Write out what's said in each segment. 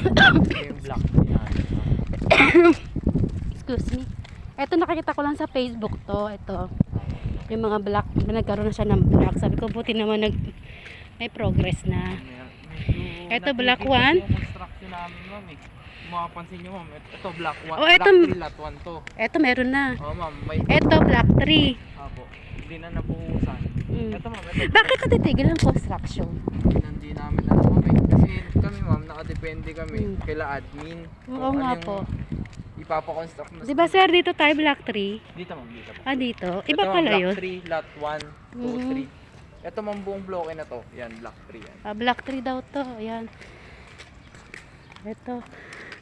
Yung black yan. Excuse me. Ito nakikita ko lang sa Facebook to. Ito. Yung mga black. Nagkaroon na siya ng black. Sabi ko buti naman may progress na. Ito, black one. Yung construction namin, ma'am eh. Kung makapansin nyo, ma'am. Ito, black 1. Oh, ito, black 3 lot 1 to. Ito meron na. Oh, ma'am. May Ito, black 3. Apo. Hindi na nabuhusan. Ito, ma'am. Ito, Bakit natitigil ang construction? hindi namin alam, ma'am eh. Kasi kami, ma'am, nakadepende kami. Kaila admin. Oo nga po. Ipapakonstruct na. Diba sir, dito tayo black 3? Dito, ma'am. Dito po. Ah, dito. Ito, Iba ma'am, pala black yun. 3, lot 1, 2, 3. Ito, ma'am, buong bloke na to. Yan, black 3 yan. Ah, black 3 daw to. Ayan. Ito.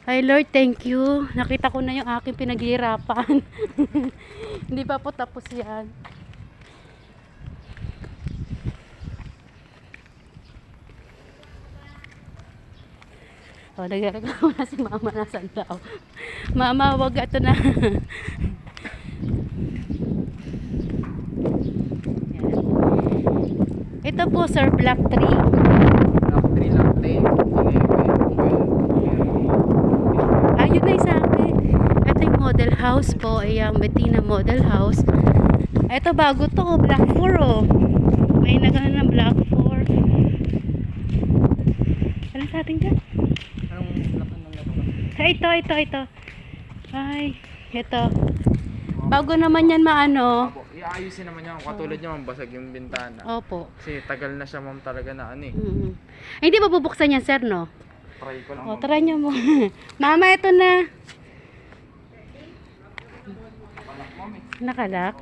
Ay Lord, thank you. Nakita ko na yung aking pinaghihirapan. Hindi pa po tapos yan. Oh, nagreklamo na si mama, nasan daw. Mama, wag ito na. Ito po sir, black 3. Block 3, lot 10, 11, 12. Ayun na sa akin. Ito yung model house po. Yung Bettina model house. Ito bago to. Oh, black 4 oh. May nagano ng black 4. Ano sa atin dyan? Anong lakan ng lato? Ay, ito. Ay, ito. Bago naman yan maano. Apo, iayusin naman yan. Katulad niya, ma'am, basag yung bintana. Opo. Kasi tagal na siya, ma'am, talaga na ano eh. Ay, hindi ba bubuksan yan sir, no? Try ko lang, O, ma'am. try nyo mo. Mama, ito na. Anak, ma'am eh. Nakalak.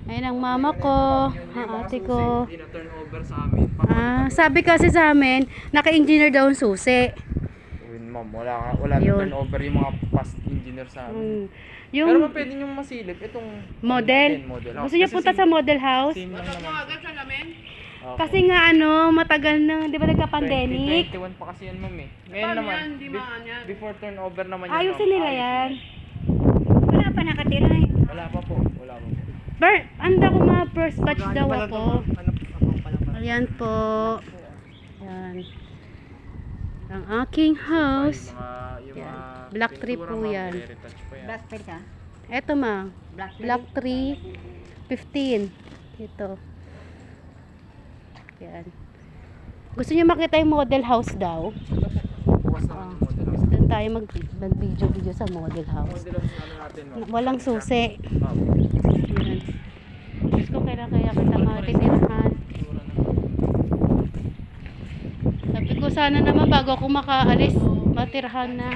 Ayun ang mama ko. Ang ate ko. Hindi na turnover sa amin. Ah, sabi kasi sa amin, naka-engineer daw ang susi. Yun, ma'am, wala na Yun. turnover yung mga past engineer sa amin. Pero Yung ma'am, pwede nyo masilip itong model. model. Gusto niyo punta sa model house? Same lang naman. Opo. Kasi nga matagal na, di ba nagka-pandemic? 2021 pa kasi yan, ma'am eh. Ngayon naman, before turnover naman yan, Ayusin ma'am. nila yan. Wala pa nakatira eh. Wala pa po. Anda ko mga first batch daw ako. Ayan po. Ayan. Ang aking house. Yung Yan. mga Black tree pintura, po ma'am, yan. i-retouch pa yan. Black pen ka? Eto ma. Black 3. 15. Ito. Yan. Gusto niyo makita yung model house daw? Bukas naman yung model house. Doon tayo mag-video sa model house. Model house na ano natin, ma'am. Walang susi. Opo. Yan. Diyos ko, kaya kita matitirahan. Pintura na. Sabi ko sana naman bago ako makaalis, matirahan na.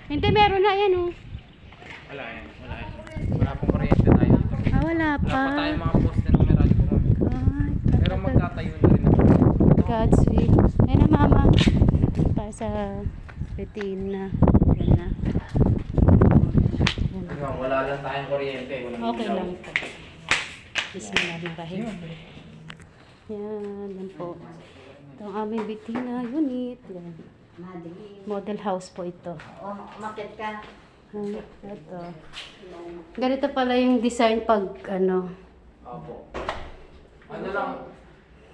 Hindi, meron na yan oh. Wala yan. Wala pong kuryente tayo. Ah, wala Wala pa. pa tayong mga poste numeral po, ma'am. Ay, Pero magtatayo na rin ako. God's will. Ayun na mama. Tayo sa Bettina. Yan na. Ma'am, wala lang tayong kuryente. Walang Okay ilaw. lang po. Bismillahirrahmanirrahim. Yan po. Ito ang aming Bettina unit. Yan. Madali. Model house po ito. O, umakit ka. Ito. Ganito pala yung design pag Opo. Ano lang,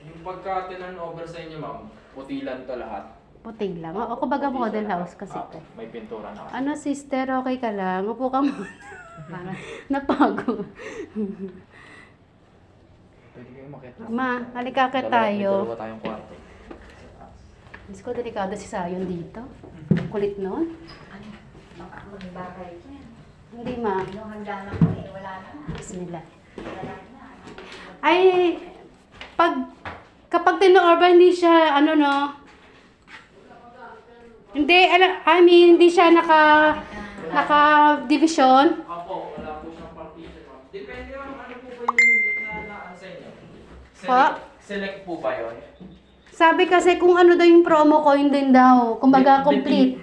yung pagka turnover sa inyo, ma'am, putilan to lahat. puting lang. O kumbaga model house kasi ito. May pintura na kasi. Ano sister, okay ka lang? Upo ka muna. Napago. Pwede kayo makita. Ma, halika ka tayo. Dalawa tayong kwarto. Diyos ko, delikado si Sayon dito. Kulit nun. Ano? Baka magbakay ko yan. Hindi ma. Nung handa na ko eh, wala na. Bismillah. Wala na. Ay, kapag tino-order, hindi siya, hindi, I mean, hindi siya naka-division. Opo, wala po siyang partition, ma'am. Depende ma'am, ano po ba yung unit na naan sa inyo? Ha? Select po ba yun? Sabi kasi kung ano daw yung promo ko, yun din daw. Kumbaga, complete.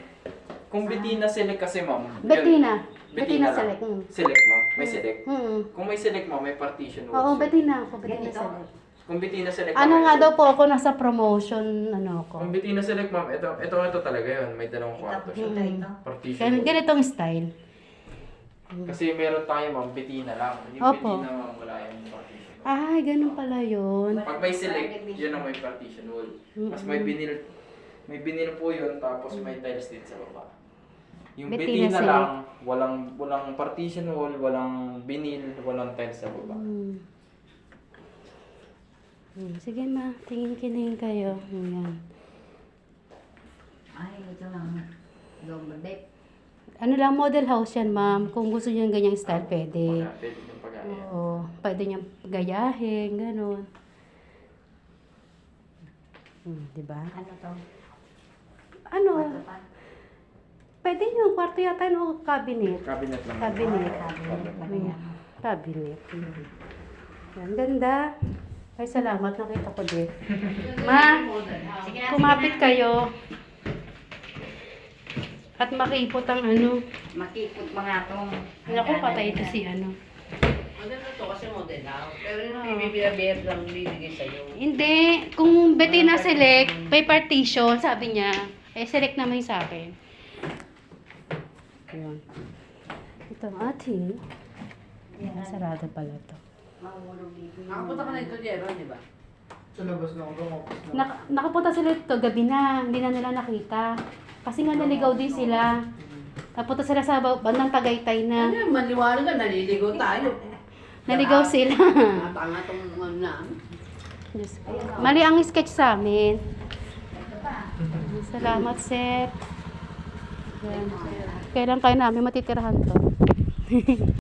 Kung Bettina Select kasi, ma'am. Bettina. Bettina Bettina lang. Select. Select, ma'am. May select. Mm. Kung may select, ma'am, may partition walls. Oo, Bettina ako. Bettina Ganito. Select. Kung Bettina Select, Ano ma'am, nga ito. daw po ako nasa promotion, ko. Kung Bettina Select, ma'am, ito talaga yun. May dalawang kwarto siya. Ito. Partition wall. Ganitong style. Kasi meron tayo, ma'am, Bettina lang. Yung Opo. Bettina, ma'am, wala yung partition. Ay, ganun pala yun. Pag may select, yun ang may partition wall. Mas may binil May binil po yun, tapos may tiles din sa baba. Yung Bettina Bettina Select. lang, walang partition wall, walang binil, walang tiles sa baba. Sige ma, tingin kayo. Ayan. Ay, ito lang. Double deck. Ano lang, model house yan ma'am. Kung gusto niyo yung ganyang style, pwede. Pwede yung pag-aya. Oo, pwede niyang gayahin, gano'n. Diba? Ano to? Ano, Kwarto pa? pwede yung kwarto yata o cabinet. Cabinet lang. Cabinet. Cabinet pa rin yan. Cabinet. Yan, ganda. Ay, salamat. Nakita ko din. Ma, Sige na, kumapit kayo. At makipot ang ano. makikot mga tong. Naku, patay ito si ano. Maganda to kasi model house. Pero yung bibigay lang bibigay sa'yo. Hindi. Kung Bettina Select, may partition, sabi niya. Eh, select naman yung sa akin. Yun. Ito ang ating. Sarado pala to. Mahulog dito. Nakapunta ka na ito, Jero, di ba? Sa labas na ako, Nakapunta sila dito gabi na. Hindi na nila nakita. Kasi nga naligaw din sila. Napunta sila sa bandang Tagaytay na. Ano yung maniwala ka, naliligo tayo. Naligaw sila. Tanga tong ano na. Diyos ko. Mali ang sketch sa amin. Ito pa. Salamat, Seth. Yan. Kailan kayo namin matitirahan to?